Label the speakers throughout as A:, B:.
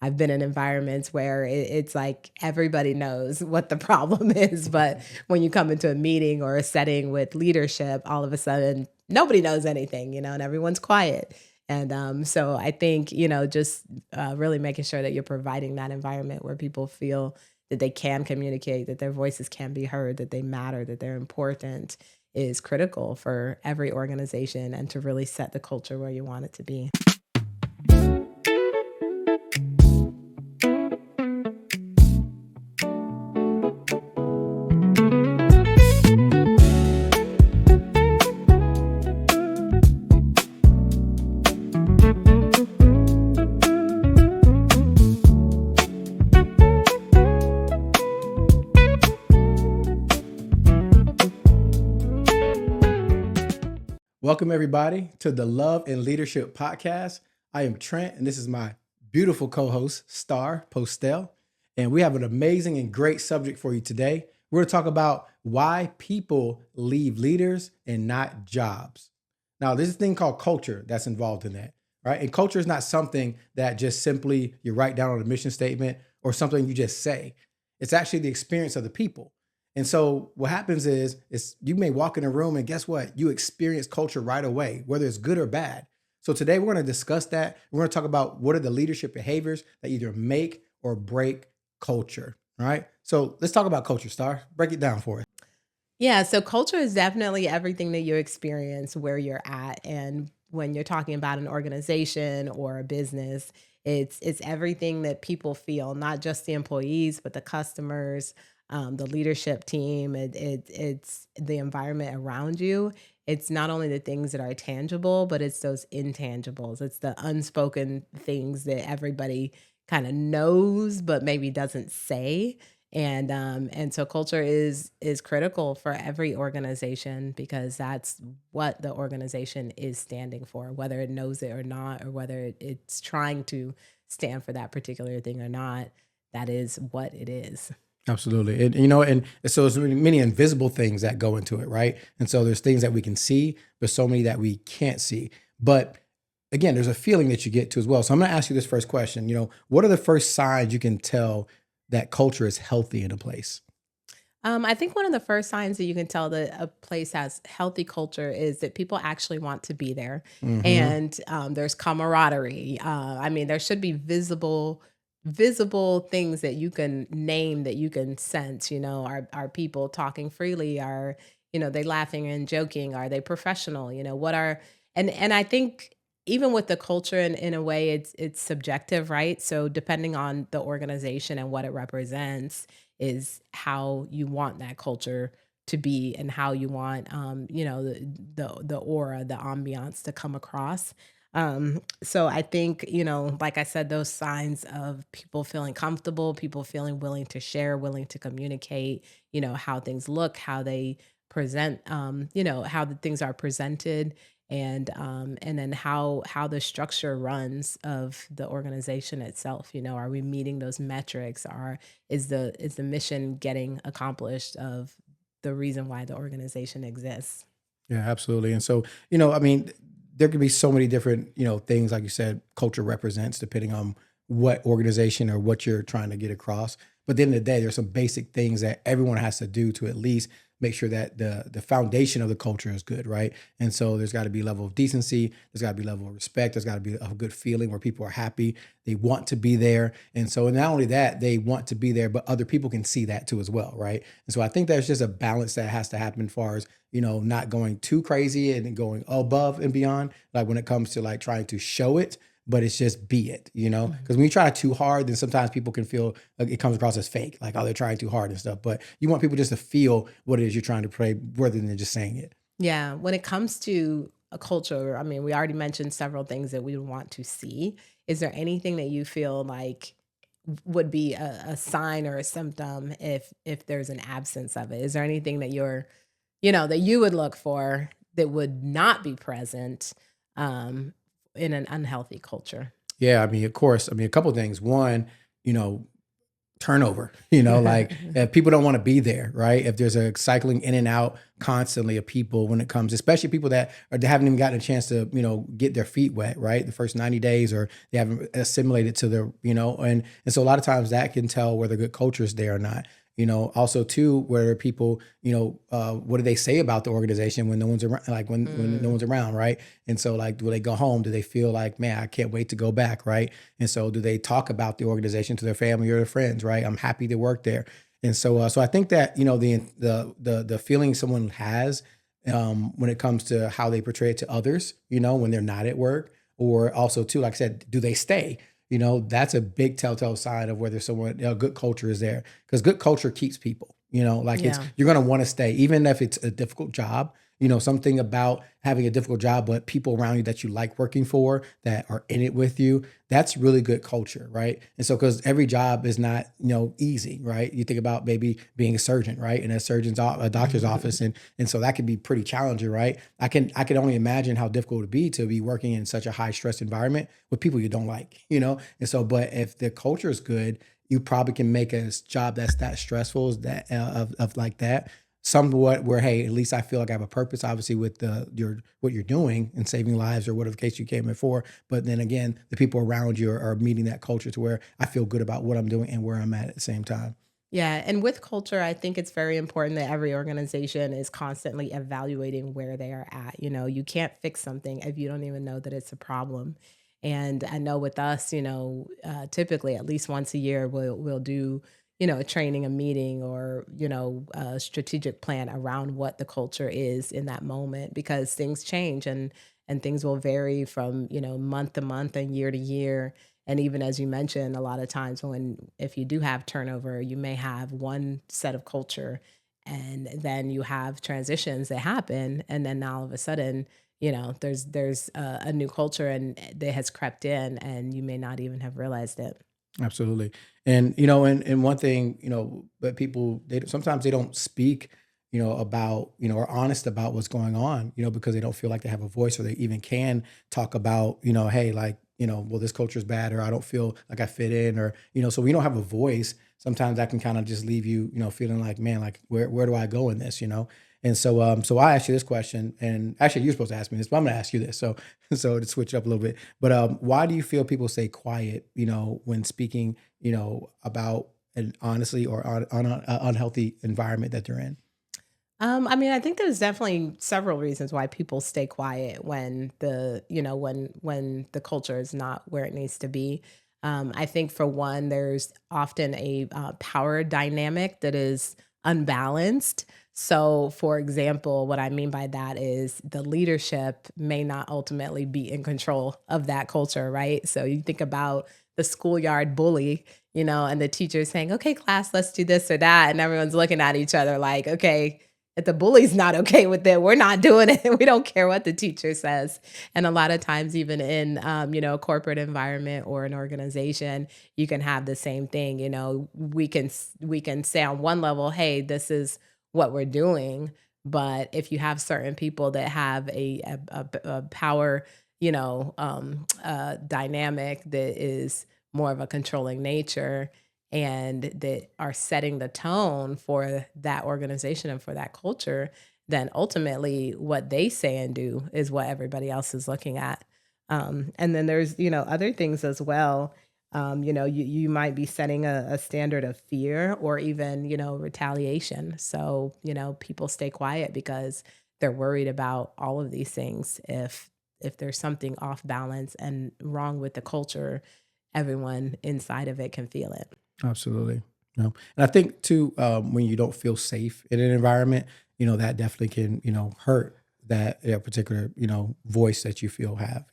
A: I've been in environments where it's like everybody knows what the problem is, but when you come into a meeting or a setting with leadership, all of a sudden nobody knows anything, and everyone's quiet. And so I think, just really making sure that you're providing that environment where people feel that they can communicate, that their voices can be heard, that they matter, that they're important is critical for every organization and to really set the culture where you want it to be.
B: Welcome, everybody, to the Love and Leadership Podcast. I am Trent, and this is my beautiful co-host, Star Postell. And we have an amazing and great subject for you today. We're going to talk about why people leave leaders and not jobs. Now, there's a thing called culture that's involved in that, right? And culture is not something that just simply you write down on a mission statement or something you just say. It's actually the experience of the people. And so what happens is you may walk in a room and guess what? You experience culture right away, whether it's good or bad. So today we're going to discuss that. We're going to talk about what are the leadership behaviors that either make or break culture, all right? So let's talk about culture, Star. Break it down for us.
A: Yeah, so culture is definitely everything that you experience where you're at. And when you're talking about an organization or a business, it's everything that people feel, not just the employees, but the customers, the leadership team. It's the environment around you. It's not only the things that are tangible, but it's those intangibles. It's the unspoken things that everybody kind of knows, but maybe doesn't say. And so culture is critical for every organization because that's what the organization is standing for, whether it knows it or not, or whether it's trying to stand for that particular thing or not. That is what it is.
B: Absolutely. And so there's many invisible things that go into it, right? And so there's things that we can see, but so many that we can't see. But again, there's a feeling that you get to as well. So I'm going to ask you this first question. What are the first signs you can tell that culture is healthy in a place?
A: I think one of the first signs that you can tell that a place has healthy culture is that people actually want to be there,
B: Hmm.
A: and there's camaraderie. I mean, there should be visible things that you can name, that you can sense. Are people talking freely? Are they laughing and joking? Are they professional? What are and I think even with the culture in a way it's subjective, right? So depending on the organization and what it represents is how you want that culture to be and how you want the aura, the ambiance to come across. So I think, like I said, those signs of people feeling comfortable, people feeling willing to share, willing to communicate, how things look, how they present, how the things are presented, and then how the structure runs of the organization itself. Are we meeting those metrics? Is the mission getting accomplished of the reason why the organization exists?
B: Yeah, absolutely. And so, I mean, there could be so many different, things, like you said, culture represents depending on what organization or what you're trying to get across. But at the end of the day, there's some basic things that everyone has to do to at least make sure that the foundation of the culture is good, right? And so there's got to be a level of decency, there's got to be a level of respect, there's got to be a good feeling where people are happy, they want to be there. And so not only that, they want to be there, but other people can see that too as well, right? And so I think there's just a balance that has to happen as far as not going too crazy and going above and beyond, like when it comes to like trying to show it, but it's just be it,
A: Mhm.
B: because when you try too hard, then sometimes people can feel like it comes across as fake, like, oh, they're trying too hard and stuff. But you want people just to feel what it is you're trying to pray rather than just saying it.
A: Yeah, when it comes to a culture, I mean, we already mentioned several things that we would want to see. Is there anything that you feel like would be a sign or a symptom if there's an absence of it? Is there anything that that you would look for that would not be present um, in an unhealthy culture?
B: Yeah, I mean, of course, I mean, a couple of things. One, you know, turnover, like if people don't want to be there, right? If there's a cycling in and out constantly of people when it comes, especially people that they haven't even gotten a chance to, get their feet wet, right? The first 90 days, or they haven't assimilated to their, and so a lot of times that can tell whether good culture is there or not. Also too, where people, what do they say about the organization when no one's around, like when no
A: Mm.
B: one's around, right? And so like, when they go home, do they feel like, man, I can't wait to go back, right? And so do they talk about the organization to their family or their friends, right? I'm happy to work there. And so I think that, the feeling someone has, when it comes to how they portray it to others, when they're not at work, or also too, like I said, do they stay? That's a big telltale sign of whether someone, good culture is there, because good culture keeps people, like
A: Yeah.
B: you're going to want to stay, even if it's a difficult job, something about having a difficult job, but people around you that you like working for, that are in it with you, that's really good culture, right? And so, because every job is not, easy, right? You think about maybe being a surgeon, right? In a doctor's
A: Mhm.
B: office. And so that can be pretty challenging, right? I can only imagine how difficult it would be to be working in such a high stress environment with people you don't like, And so, but if the culture is good, you probably can make a job that's that stressful, as that of like that, somewhat where, hey, at least I feel like I have a purpose, obviously, with your what you're doing and saving lives or whatever case you came in for. But then again, the people around you are meeting that culture to where I feel good about what I'm doing and where I'm at the same time.
A: Yeah, and with culture, I think it's very important that every organization is constantly evaluating where they are at. You can't fix something if you don't even know that it's a problem. And I know with us, typically at least once a year, we'll do, a training, a meeting, or a strategic plan around what the culture is in that moment, because things change and things will vary from month to month and year to year. And even as you mentioned, a lot of times when if you do have turnover, you may have one set of culture and then you have transitions that happen. And then all of a sudden, there's a new culture and that has crept in and you may not even have realized it.
B: Absolutely. And and one thing, but people, they sometimes they don't speak, about, or honest about what's going on, because they don't feel like they have a voice, or they even can talk about, hey, like, well, this culture is bad, or I don't feel like I fit in, or, so we don't have a voice. Sometimes that can kind of just leave you, feeling like, man, like where do I go in this, And so I asked you this question, and actually you're supposed to ask me this, but I'm gonna ask you this. So so to switch it up a little bit. But why do you feel people stay quiet, when speaking, about an honestly or on an unhealthy environment that they're in?
A: I mean, I think there's definitely several reasons why people stay quiet when when the culture is not where it needs to be. I think for one, there's often a power dynamic that is unbalanced. So, for example, what I mean by that is the leadership may not ultimately be in control of that culture, right? So you think about the schoolyard bully, and the teacher saying, "Okay, class, let's do this or that," and everyone's looking at each other like, "Okay." If the bully's not okay with it, we're not doing it. We don't care what the teacher says. And a lot of times, even in a corporate environment or an organization, you can have the same thing. We can say on one level, "Hey, this is what we're doing," but if you have certain people that have a power, dynamic that is more of a controlling nature, and that are setting the tone for that organization and for that culture, then ultimately what they say and do is what everybody else is looking at. And then there's, other things as well. You might be setting a standard of fear or even, retaliation. So, people stay quiet because they're worried about all of these things. If there's something off balance and wrong with the culture, everyone inside of it can feel it.
B: Absolutely. No. And I think too, when you don't feel safe in an environment, that definitely can, hurt that particular, voice that you feel have,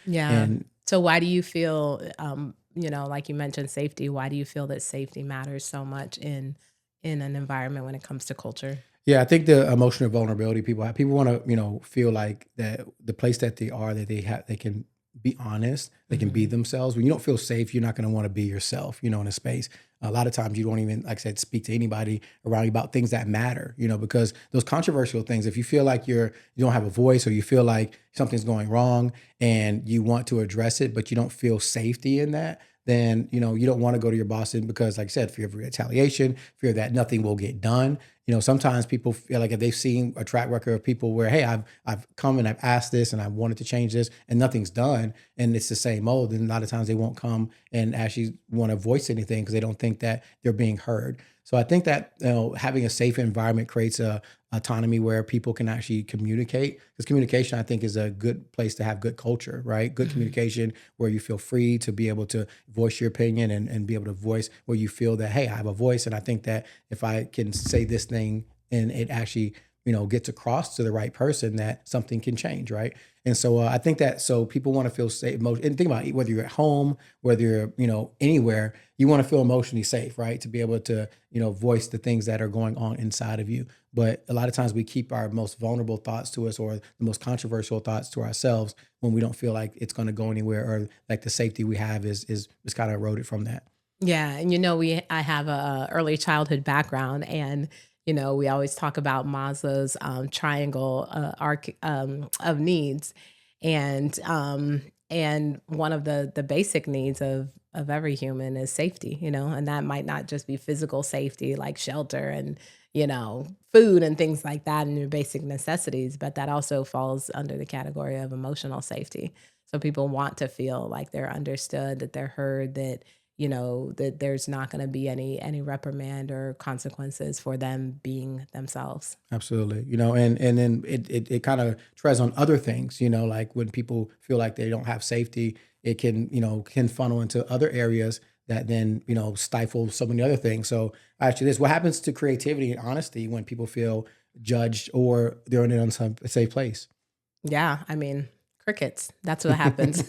A: Yeah.
B: and
A: So why do you feel, like you mentioned safety, why do you feel that safety matters so much in an environment when it comes to culture?
B: yeah, I think the emotional vulnerability people have. People want to, feel like that the place that they are, that they can be honest, they can be
A: Mhm.
B: themselves. When you don't feel safe, you're not going to want to be yourself, in a space. A lot of times you don't even, like I said, speak to anybody around you about things that matter, because those controversial things, if you feel like you don't have a voice, or you feel like something's going wrong and you want to address it, but you don't feel safety in that, then, you don't want to go to your boss because, like I said, fear of retaliation, fear that nothing will get done. Sometimes people feel like if they've seen a track record of people where, hey, I've come and I've asked this and I wanted to change this and nothing's done and it's the same old, then a lot of times they won't come and actually want to voice anything because they don't think that they're being heard. So I think that having a safe environment creates a autonomy where people can actually communicate. Because communication, I think, is a good place to have good culture, right? Good
A: Mhm.
B: communication where you feel free to be able to voice your opinion and be able to voice where you feel that, hey, I have a voice. And I think that if I can say this thing and it actually, gets across to the right person, that something can change, right? And so I think that so people want to feel safe. And think about it, whether you're at home, whether you're, anywhere, you want to feel emotionally safe, right? To be able to, voice the things that are going on inside of you. But a lot of times we keep our most vulnerable thoughts to us or the most controversial thoughts to ourselves when we don't feel like it's going to go anywhere or like the safety we have is kind of eroded from that.
A: Yeah, and I have a early childhood background, and we always talk about Maslow's triangle arc of needs, and one of the basic needs of every human is safety, and that might not just be physical safety like shelter and food and things like that and your basic necessities, but that also falls under the category of emotional safety. So people want to feel like they're understood, that they're heard, that that there's not going to be any reprimand or consequences for them being themselves.
B: Absolutely. And then it kind of treads on other things, like when people feel like they don't have safety, it can funnel into other areas that then, stifle so many other things. So actually this, what happens to creativity and honesty when people feel judged or they're in an unsafe place?
A: Yeah, I mean, crickets. That's what happens.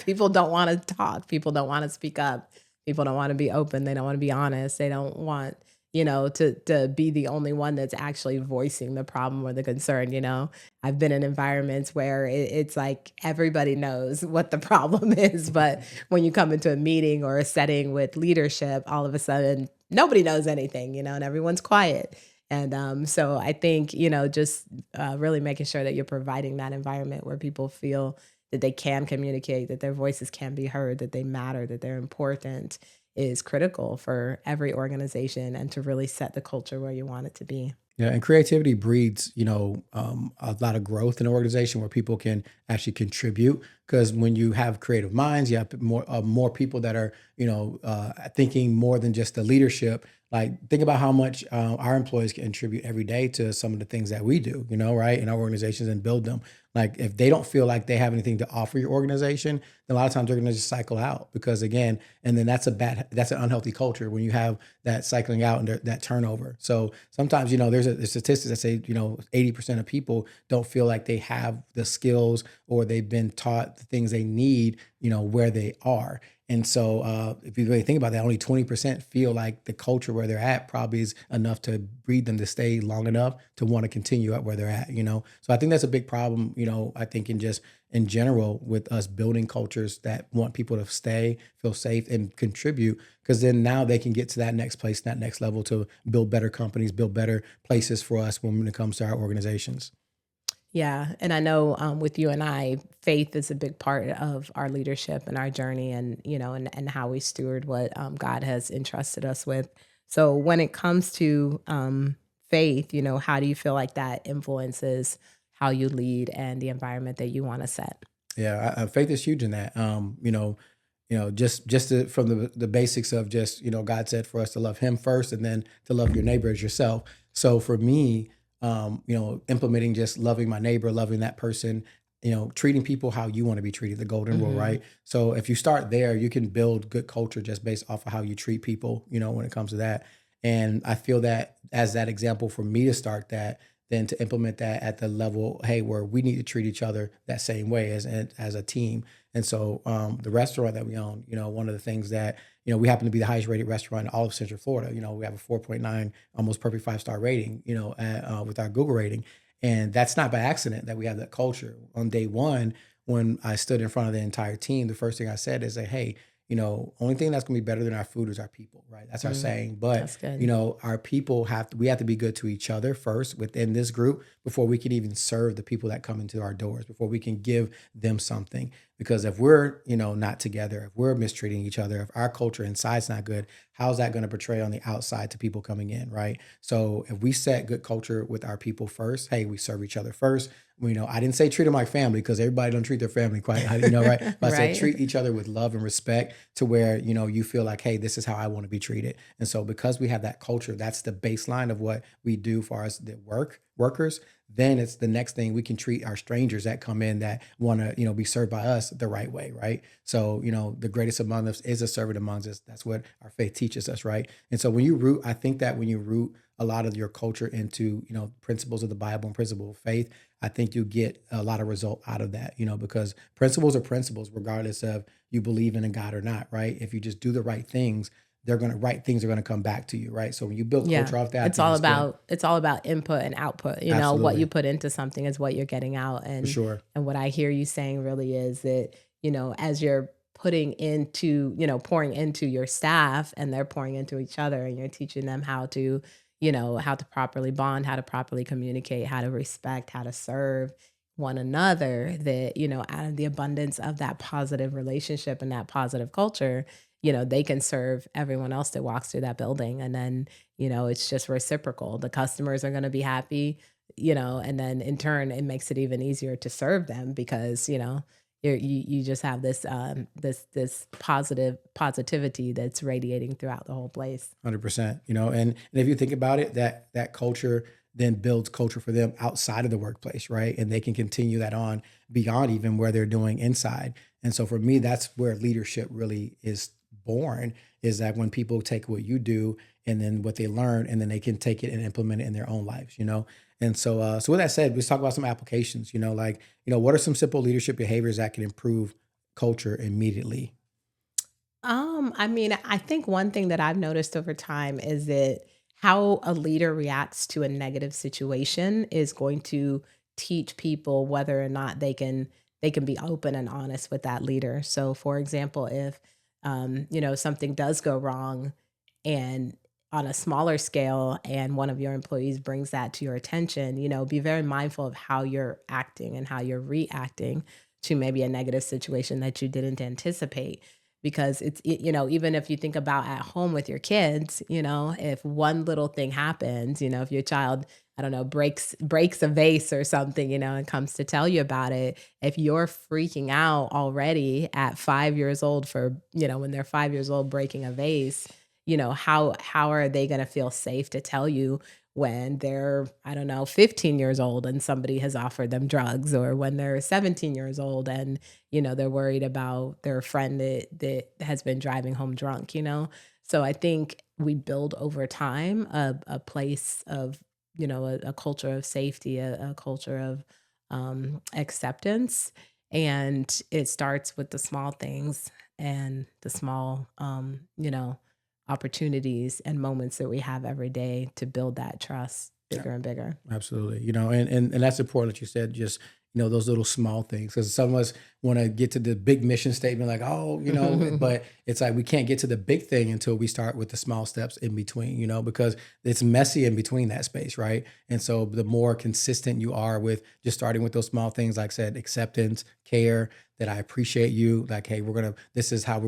A: People don't want to talk. People don't want to speak up. People don't want to be open. They don't want to be honest. They don't want, to be the only one that's actually voicing the problem or the concern. I've been in environments where it's like everybody knows what the problem is, but when you come into a meeting or a setting with leadership, all of a sudden nobody knows anything, and everyone's quiet. And so I think, just really making sure that you're providing that environment where people feel that they can communicate, that their voices can be heard, that they matter, that they're important is critical for every organization and to really set the culture where you want it to be.
B: Yeah, and creativity breeds, a lot of growth in an organization where people can actually contribute. Because when you have creative minds, you have more people that are, thinking more than just the leadership. Like, think about how much our employees can contribute every day to some of the things that we do, right, in our organizations and build them. Like, if they don't feel like they have anything to offer your organization, then a lot of times they're going to just cycle out because, again, and then that's an unhealthy culture when you have that cycling out and that turnover. So sometimes, there's a statistics that say, 80% of people don't feel like they have the skills or they've been taught the things they need, where they are. And so if you really think about that, only 20% feel like the culture where they're at probably is enough to breed them to stay long enough to want to continue at where they're at. So I think that's a big problem, I think in just in general with us building cultures that want people to stay, feel safe and contribute, because then now they can get to that next place, that next level to build better companies, build better places for us when it comes to our organizations.
A: Yeah, and I know with you and I, faith is a big part of our leadership and our journey, and and how we steward what God has entrusted us with. So when it comes to faith, how do you feel like that influences how you lead and the environment that you want to set?
B: Yeah, faith is huge in that. From the basics of just God said for us to love Him first, and then to love your neighbor as yourself. So for me, implementing just loving my neighbor, loving that person, treating people how you want to be treated, the golden rule,
A: Hmm.
B: right? So if you start there, you can build good culture just based off of how you treat people, when it comes to that. And I feel that as that example for me to start that, then to implement that at the level, hey, where we need to treat each other that same way as a team. And so the restaurant that we own, one of the things that, we happen to be the highest rated restaurant in all of Central Florida. We have a 4.9, almost perfect 5-star rating, with our Google rating. And that's not by accident that we have that culture. On day one, when I stood in front of the entire team, the first thing I said is that, hey, only thing that's going to be better than our food is our people, right? That's our
A: Mm,
B: saying. But,
A: that's good.
B: our people we have to be good to each other first within this group before we can even serve the people that come into our doors, before we can give them something. Because if we're, not together, if we're mistreating each other, if our culture inside's not good, how's that going to portray on the outside to people coming in, right? So if we set good culture with our people first, hey, we serve each other first. I didn't say treat them like family because everybody don't treat their family quite, right? But I said
A: Right?
B: treat each other with love and respect to where, you feel like, hey, this is how I want to be treated. And so because we have that culture, that's the baseline of what we do for us, the workers. Then it's the next thing we can treat our strangers that come in that want to, be served by us the right way, right? So, the greatest among us is a servant among us. That's what our faith teaches us, right? And so I think that when you root a lot of your culture into, principles of the Bible and principles of faith, I think you get a lot of result out of that, because principles are principles, regardless of you believe in a God or not, right? If you just do the right things, right things are gonna come back to you, right? So when you build
A: Yeah.
B: culture off that, I think it's good.
A: It's all about input and output. What you
B: Absolutely,
A: put into something is what you're getting out.
B: for sure.
A: And what I hear you saying really is that, as you're pouring into your staff and they're pouring into each other and you're teaching them how to properly bond, how to properly communicate, how to respect, how to serve one another, that, out of the abundance of that positive relationship and that positive culture, they can serve everyone else that walks through that building. And then, it's just reciprocal. The customers are going to be happy, and then in turn, it makes it even easier to serve them because, you just have this positivity that's radiating throughout the whole place.
B: 100%. And if you think about it, that culture then builds culture for them outside of the workplace, right? And they can continue that on beyond even where they're doing inside. And so for me, that's where leadership really is born, is that when people take what you do and then what they learn, and then they can take it and implement it in their own lives. And so with that said, let's talk about some applications, what are some simple leadership behaviors that can improve culture immediately?
A: I mean, I think one thing that I've noticed over time is that how a leader reacts to a negative situation is going to teach people whether or not they can be open and honest with that leader. So, for example, if something does go wrong and on a smaller scale and one of your employees brings that to your attention, be very mindful of how you're acting and how you're reacting to maybe a negative situation that you didn't anticipate. Because even if you think about at home with your kids, if one little thing happens, if your child, I don't know, breaks a vase or something, and comes to tell you about it, if you're freaking out already at 5 years old for, when they're 5 years old breaking a vase, how are they going to feel safe to tell you when they're, I don't know, 15 years old and somebody has offered them drugs, or when they're 17 years old and, they're worried about their friend that has been driving home drunk. So I think we build over time a place of, a culture of safety, a culture of acceptance. And it starts with the small things and the small, opportunities and moments that we have every day to build that trust
B: Yeah.
A: bigger and bigger.
B: Absolutely. And that's important that you said just, those little small things. Because some of us want to get to the big mission statement, like, oh, but it's like we can't get to the big thing until we start with the small steps in between, because it's messy in between that space, right? And so the more consistent you are with just starting with those small things, like I said, acceptance, care, that I appreciate you, like, hey, this is how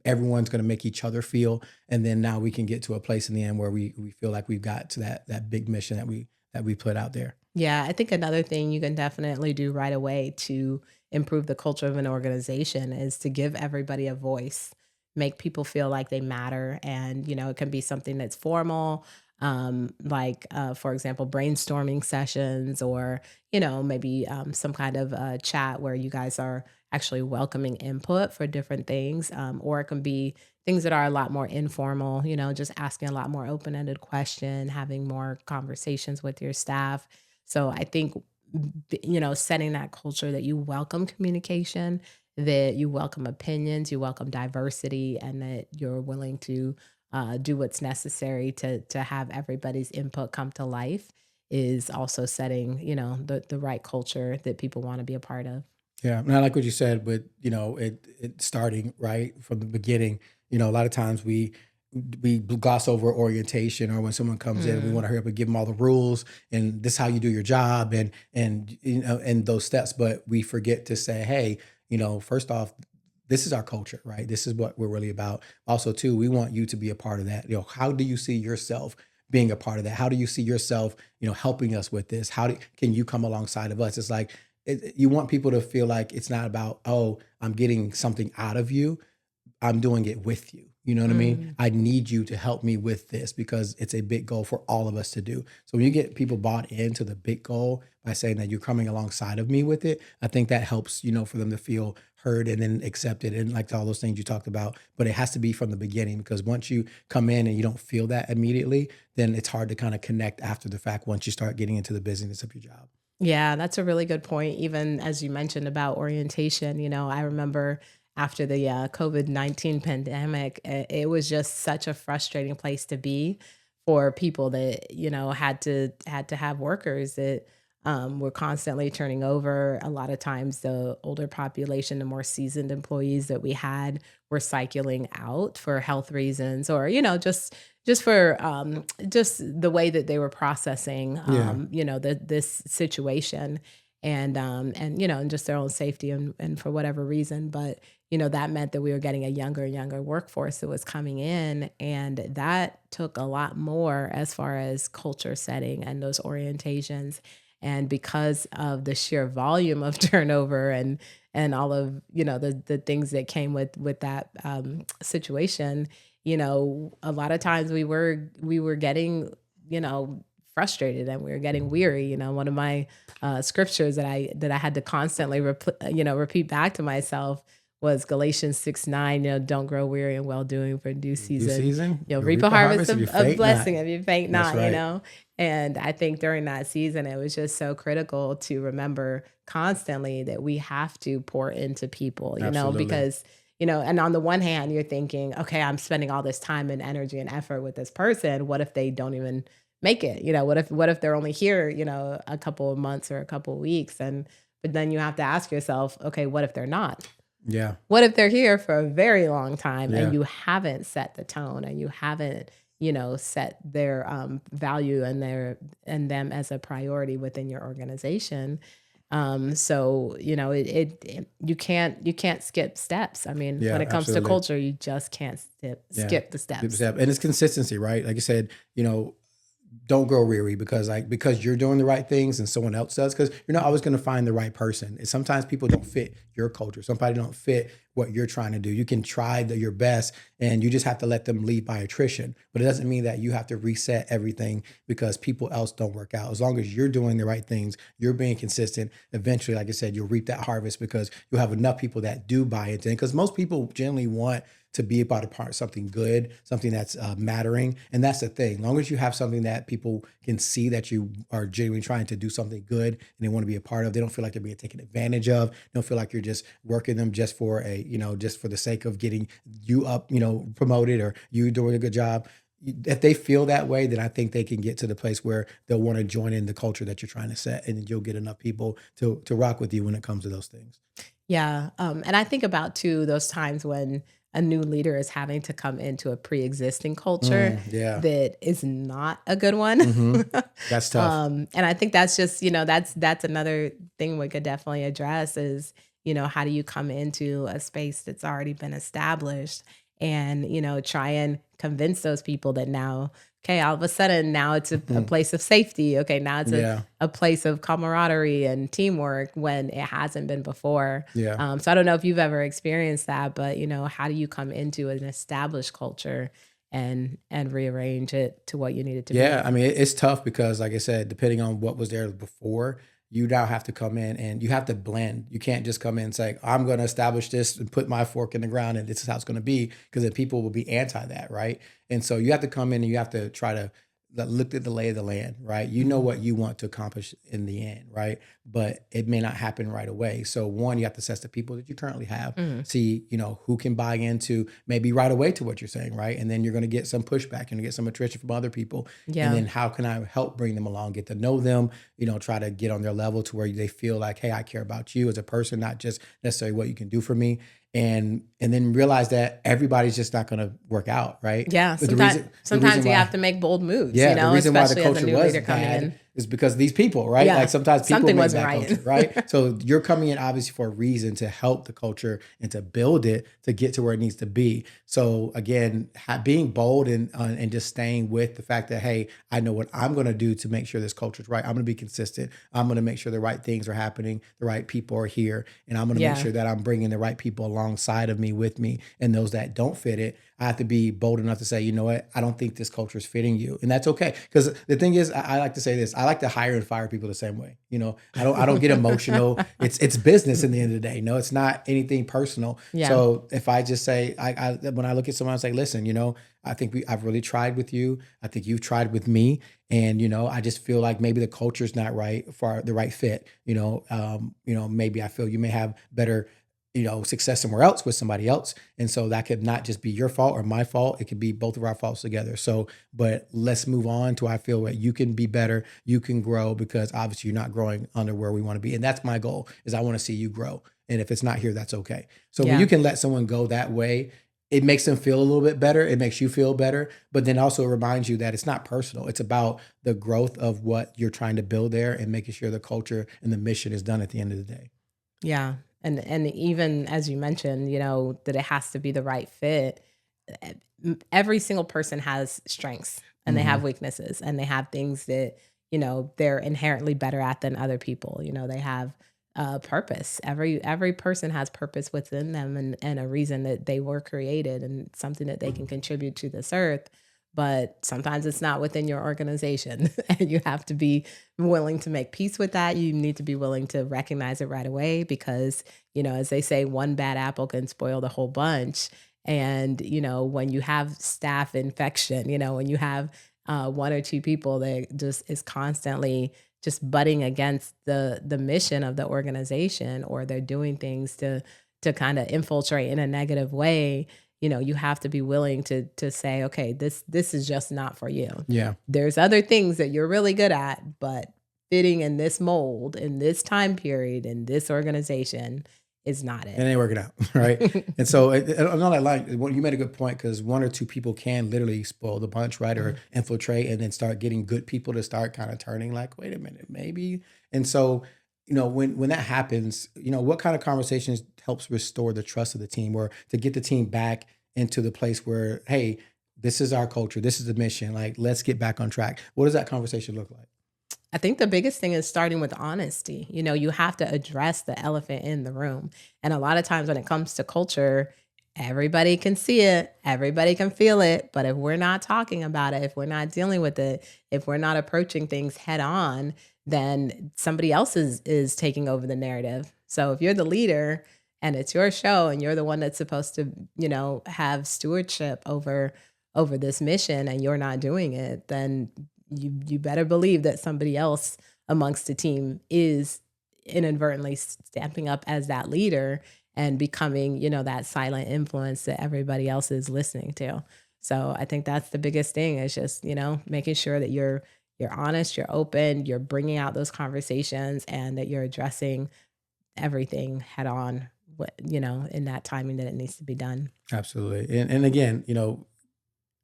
B: everyone's gonna make each other feel. And then now we can get to a place in the end where we feel like we've got to that big mission that we put out there.
A: Yeah, I think another thing you can definitely do right away to improve the culture of an organization is to give everybody a voice, make people feel like they matter. And, it can be something that's formal, like, for example, brainstorming sessions, or, maybe some kind of chat where you guys are actually welcoming input for different things. Or it can be things that are a lot more informal, just asking a lot more open ended question, having more conversations with your staff. So I think, setting that culture that you welcome communication, that you welcome opinions, you welcome diversity, and that you're willing to do what's necessary to have everybody's input come to life is also setting, the right culture that people want to be a part of.
B: Yeah, and I like what you said, but it starting right from the beginning. A lot of times we gloss over orientation, or when someone comes in, we
A: Mm,
B: want to hurry up and give them all the rules and this is how you do your job, and those steps, but we forget to say, hey, first off, this is our culture, right? This is what we're really about. Also, too, we want you to be a part of that. How do you see yourself being a part of that? How do you see yourself, helping us with this? Can you come alongside of us? It's like you want people to feel like it's not about, oh, I'm getting something out of you. I'm doing it with you. You know what I mean?
A: Mm.
B: I need you to help me with this because it's a big goal for all of us to do. So when you get people bought into the big goal by saying that you're coming alongside of me with it, I think that helps, for them to feel heard and then accepted and like all those things you talked about. But it has to be from the beginning, because once you come in and you don't feel that immediately, then it's hard to kind of connect after the fact once you start getting into the busyness of your job.
A: Yeah, that's a really good point. Even as you mentioned about orientation, I remember after the COVID-19 pandemic, it was just such a frustrating place to be for people that, had to have workers that were constantly turning over. A lot of times the older population, the more seasoned employees that we had were cycling out for health reasons, or, just for just the way that they were processing
B: Yeah.
A: this situation, and just their own safety, and for whatever reason. But that meant that we were getting a younger and younger workforce that was coming in, and that took a lot more as far as culture setting and those orientations. And because of the sheer volume of turnover, and all of the things that came with that situation, a lot of times we were getting frustrated, and we were getting weary. One of my scriptures that I had to constantly repeat back to myself was Galatians 6:9. Don't grow weary in well doing, for in due
B: Due
A: season
B: season,
A: you'll
B: you'll
A: reap
B: reap
A: a
B: a
A: harvest
B: harvest if
A: of,
B: you
A: of
B: faint not.
A: blessing if you faint
B: That's
A: not.
B: right.
A: And I think during that season, it was just so critical to remember constantly that we have to pour into people,
B: Absolutely.
A: because, and on the one hand, you're thinking, okay, I'm spending all this time and energy and effort with this person. What if they don't even make it? What if they're only here, a couple of months or a couple of weeks? But then you have to ask yourself, okay, what if they're not?
B: Yeah.
A: What if they're here for a very long time and
B: Yeah.
A: you haven't set the tone, and you haven't, set their value and them as a priority within your organization? So you can't skip steps. I mean, when
B: Yeah.
A: it comes to
B: Absolutely.
A: culture, you just can't skip
B: Yeah.
A: skip the
B: Super
A: steps.
B: step. And it's consistency, right? Like you said, don't grow weary because you're doing the right things and someone else does, because you're not always going to find the right person. And sometimes people don't fit your culture. Somebody don't fit what you're trying to do. You can try your best, and you just have to let them leave by attrition. But it doesn't mean that you have to reset everything because people else don't work out. As long as you're doing the right things, you're being consistent, eventually, like I said, you'll reap that harvest because you'll have enough people that do buy into it. Because most people generally want to be about a part of something good, something that's mattering. And that's the thing. As long as you have something that people can see that you are genuinely trying to do something good and they want to be a part of, they don't feel like they're being taken advantage of. They don't feel like you're just working them just for just for the sake of getting you up, promoted, or you doing a good job. If they feel that way, then I think they can get to the place where they'll want to join in the culture that you're trying to set, and you'll get enough people to rock with you when it comes to those things.
A: Yeah, and I think about too those times when a new leader is having to come into a pre-existing culture
B: Yeah.
A: that is not a good one.
B: Hmm. That's tough.
A: And I think that's just, that's another thing we could definitely address is, how do you come into a space that's already been established, and, try and convince those people that now, okay, all of a sudden now it's a
B: Mhm.
A: place of safety. Okay, now it's a,
B: Yeah.
A: a place of camaraderie and teamwork when it hasn't been before.
B: Yeah.
A: So I don't know if you've ever experienced that, but how do you come into an established culture and rearrange it to what you need it to
B: Yeah,
A: be?
B: I mean, it's tough because, like I said, depending on what was there before, you now have to come in and you have to blend. You can't just come in and say, I'm going to establish this and put my fork in the ground and this is how it's going to be, because then people will be anti that, right? And so you have to come in and you have to try to look at the lay of the land, right? You know
A: Mhm.
B: what you want to accomplish in the end, right? But it may not happen right away. So one, you have to assess the people that you currently have,
A: Mhm.
B: see, who can buy into maybe right away to what you're saying, right? And then you're going to get some pushback and get some attrition from other people. And
A: Yeah.
B: then how can I help bring them along, get to know them, try to get on their level to where they feel like, hey, I care about you as a person, not just necessarily what you can do for me. And then realize that everybody's just not going to work out, right?
A: Yeah.
B: But
A: Sometimes
B: the reason
A: you have
B: why
A: to make bold moves,
B: yeah, the reason why the
A: especially as a
B: culture
A: new
B: was
A: leader coming
B: bad
A: in.
B: It's because of these people, right?
A: Yeah.
B: Like sometimes people
A: Something
B: make
A: wasn't
B: bad
A: right.
B: culture, right? So you're coming in obviously for a reason to help the culture and to build it to get to where it needs to be. So again, being bold and just staying with the fact that, hey, I know what I'm going to do to make sure this culture is right. I'm going to be consistent. I'm going to make sure the right things are happening, the right people are here, and I'm going to make
A: Yeah.
B: sure that I'm bringing the right people alongside of me, with me, and those that don't fit it. I have to be bold enough to say, you know what, I don't think this culture is fitting you, and that's okay. Because the thing is, I like to say this: I like to hire and fire people the same way. You know, I don't get emotional. It's business in the end of the day. No, it's not anything personal.
A: Yeah.
B: So if I just say, when I look at someone, I say, listen, you know, I think I've really tried with you. I think you've tried with me, and you know, I just feel like maybe the culture's not right for the right fit. You know, maybe I feel you may have better, you know, success somewhere else with somebody else. And so that could not just be your fault or my fault. It could be both of our faults together. So, but let's move on to, I feel that you can be better, you can grow, because obviously you're not growing under where we want to be. And that's my goal, is I want to see you grow. And if it's not here, that's okay. So when
A: Yeah.
B: you can let someone go that way, it makes them feel a little bit better. It makes you feel better, but then also it reminds you that it's not personal. It's about the growth of what you're trying to build there and making sure the culture and the mission is done at the end of the day.
A: Yeah. And even as you mentioned, that it has to be the right fit. e- Every single person has strengths and they have
B: Mhm.
A: weaknesses and they have things that, they're inherently better at than other people. They have purpose. Every person has purpose within them and a reason that they were created and something that they can contribute to this earth. But sometimes it's not within your organization and you have to be willing to make peace with that. You need to be willing to recognize it right away because, as they say, one bad apple can spoil the whole bunch. And, when you have staph infection, when you have one or two people that just is constantly just butting against the mission of the organization, or they're doing things to kind of infiltrate in a negative way, you have to be willing to say, okay, this is just not for you.
B: Yeah.
A: There's other things that you're really good at, but fitting in this mold, in this time period, in this organization is not
B: It ain't working out, right? And so, on that line, you made a good point, because one or two people can literally spoil the bunch, right? Or
A: Mhm.
B: infiltrate, and then start getting good people to start kind of turning like, wait a minute, maybe. And so, you know, when that happens, you know, what kind of conversations helps restore the trust of the team, or to get the team back into the place where, hey, this is our culture, this is the mission, like let's get back on track. What does that conversation look like?
A: I think the biggest thing is starting with honesty. You have to address the elephant in the room. And a lot of times when it comes to culture, everybody can see it, everybody can feel it. But if we're not talking about it, if we're not dealing with it, if we're not approaching things head on, then somebody else is taking over the narrative. So if you're the leader and it's your show and you're the one that's supposed to, have stewardship over this mission and you're not doing it, then you better believe that somebody else amongst the team is inadvertently stamping up as that leader and becoming, that silent influence that everybody else is listening to. So I think that's the biggest thing is just, making sure that you're honest, you're open, you're bringing out those conversations and that you're addressing everything head on, in that timing that it needs to be done.
B: Absolutely. And again, you know,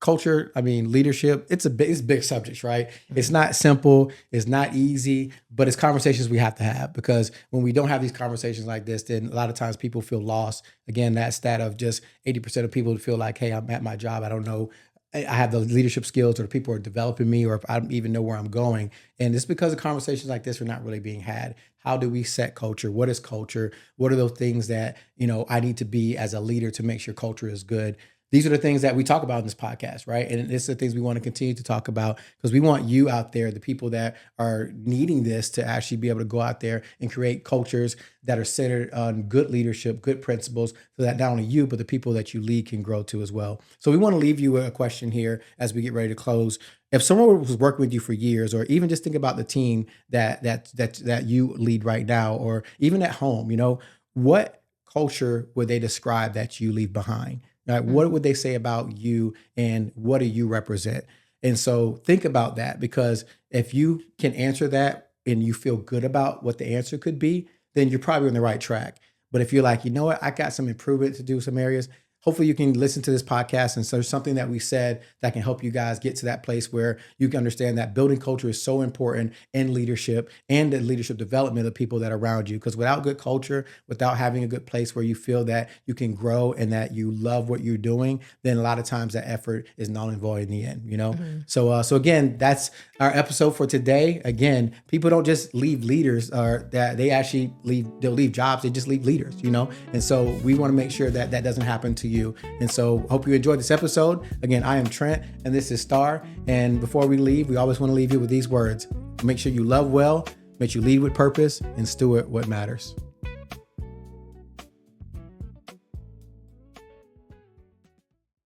B: culture, I mean, leadership, it's big subjects, right? It's
A: Mhm.
B: not simple, it's not easy, but it's conversations we have to have, because when we don't have these conversations like this, then a lot of times people feel lost. Again, that stat of just 80% of people feel like, hey, I'm at my job, I don't know, I have the leadership skills, or the people are developing me, or if I don't even know where I'm going. And it's because of conversations like this are not really being had. How do we set culture? What is culture? What are those things that, you know, I need to be as a leader to make sure culture is good? These are the things that we talk about in this podcast, right? And it's the things we want to continue to talk about, because we want you out there, the people that are needing this, to actually be able to go out there and create cultures that are centered on good leadership, good principles, so that not only you, but the people that you lead can grow too as well. So we want to leave you with a question here as we get ready to close. If someone was working with you for years, or even just think about the team that you lead right now, or even at home, you know, what culture would they describe that you leave behind? Right? What
A: Mhm.
B: would they say about you, and what do you represent? And so think about that, because if you can answer that and you feel good about what the answer could be, then you're probably on the right track. But if you're like, you know what, I got some improvement to do some areas, hopefully you can listen to this podcast and so there's something that we said that can help you guys get to that place where you can understand that building culture is so important in leadership and the leadership development of people that are around you. Because without good culture, without having a good place where you feel that you can grow and that you love what you're doing, then a lot of times that effort is null and void in the end, you know? So again, that's our episode for today. Again, people don't just leave leaders or that they actually they'll leave jobs. They just leave leaders, you know? And so we want to make sure that that doesn't happen to you. And so hope you enjoyed this episode. Again, I am Trent and this is Star. And before we leave, we always want to leave you with these words. Make sure you love well, make sure you lead with purpose and steward what matters.